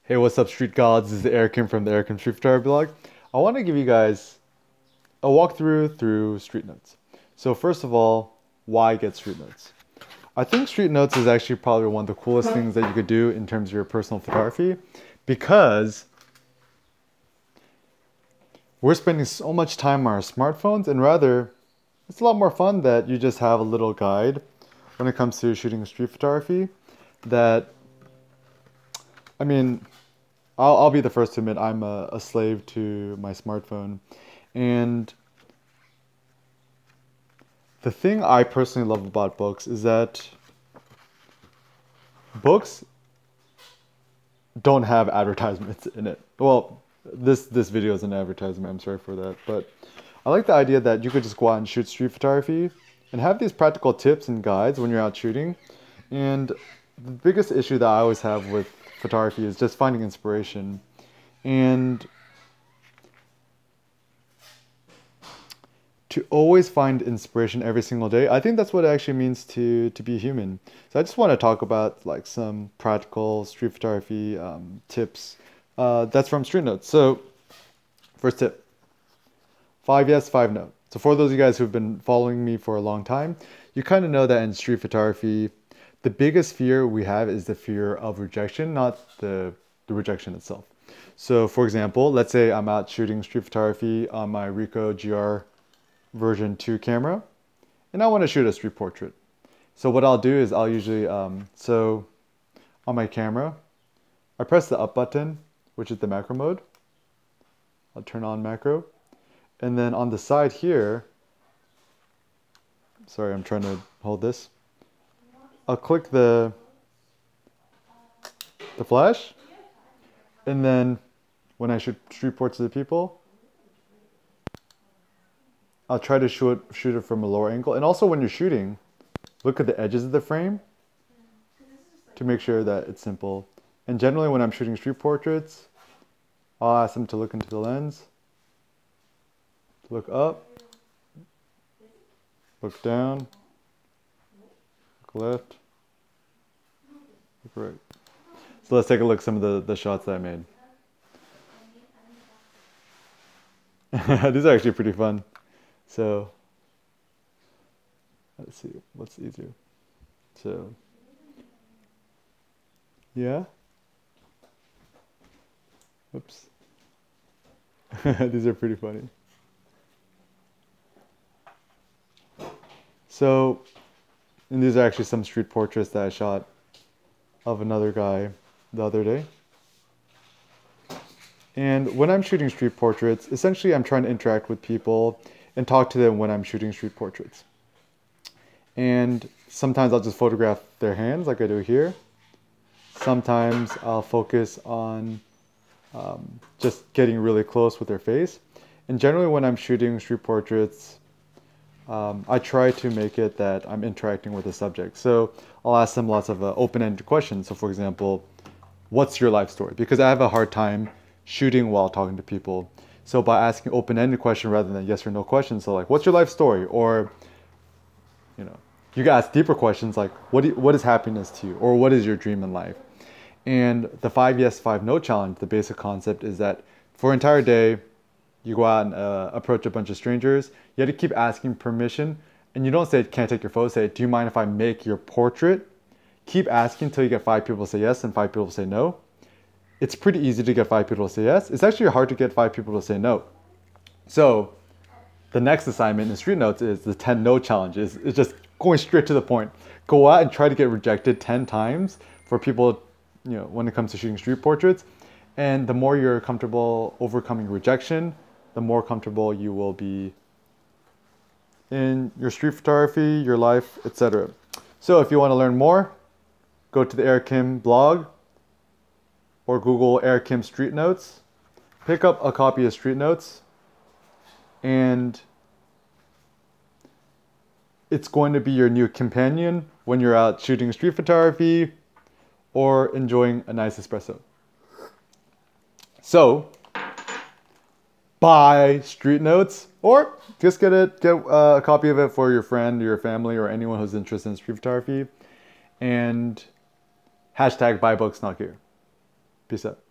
Hey, what's up, street gods? This is Eric Kim from the Eric Kim Street Photography blog. I want to give you guys a walkthrough through Street Notes. So first of all, why get Street Notes? I think Street Notes is actually probably one of the coolest things that you could do in terms of your personal photography because we're spending so much time on our smartphones, and rather, it's a lot more fun that you just have a little guide when it comes to shooting street photography that, I mean, I'll be the first to admit I'm a slave to my smartphone. And the thing I personally love about books is that books don't have advertisements in it. Well, this video is an advertisement, I'm sorry for that. But I like the idea that you could just go out and shoot street photography and have these practical tips and guides when you're out shooting. And the biggest issue that I always have with photography is just finding inspiration. And to always find inspiration every single day, I think that's what it actually means to be human. So I just want to talk about like some practical street photography tips. That's from Street Notes. So first tip, 5 yes, 5 no. So for those of you guys who've been following me for a long time, you kind of know that in street photography, the biggest fear we have is the fear of rejection, not the rejection itself. So for example, let's say I'm out shooting street photography on my Ricoh GR version 2 camera, and I want to shoot a street portrait. So what I'll do is I'll usually, so on my camera, I press the up button, which is the macro mode. I'll turn on macro. And then on the side here, sorry, I'm trying to hold this. I'll click the flash, and then when I shoot street portraits of people, I'll try to shoot it from a lower angle. And also when you're shooting, look at the edges of the frame to make sure that it's simple. And generally when I'm shooting street portraits, I'll ask them to look into the lens, look up, look down, look left, look right. So let's take a look at some of the shots that I made. These are actually pretty fun. So let's see what's easier. So yeah. Oops. These are pretty funny. So, and these are actually some street portraits that I shot of another guy the other day. And when I'm shooting street portraits, essentially I'm trying to interact with people and talk to them when I'm shooting street portraits. And sometimes I'll just photograph their hands like I do here. Sometimes I'll focus on just getting really close with their face. And generally when I'm shooting street portraits, I try to make it that I'm interacting with the subject. So I'll ask them lots of open-ended questions. So for example, what's your life story? Because I have a hard time shooting while talking to people. So by asking open-ended question rather than yes or no questions, so like, what's your life story? Or, you know, you can ask deeper questions like, what is happiness to you? Or what is your dream in life? And the 5 yes, 5 no challenge, the basic concept is that for an entire day, you go out and approach a bunch of strangers. You have to keep asking permission. And you don't say, can't take your photo. Say, do you mind if I make your portrait? Keep asking until you get 5 people to say yes and 5 people to say no. It's pretty easy to get 5 people to say yes. It's actually hard to get 5 people to say no. So the next assignment in Street Notes is the 10 no challenge. It's just going straight to the point. Go out and try to get rejected 10 times for people, you know, when it comes to shooting street portraits. And the more you're comfortable overcoming rejection, the more comfortable you will be in your street photography, your life, etc. So if you want to learn more, go to the Eric Kim blog or Google Eric Kim Street Notes. Pick up a copy of Street Notes, and it's going to be your new companion when you're out shooting street photography or enjoying a nice espresso. So buy Street Notes, or just get a copy of it for your friend, your family, or anyone who's interested in street photography. And hashtag buy books, not gear. Peace out.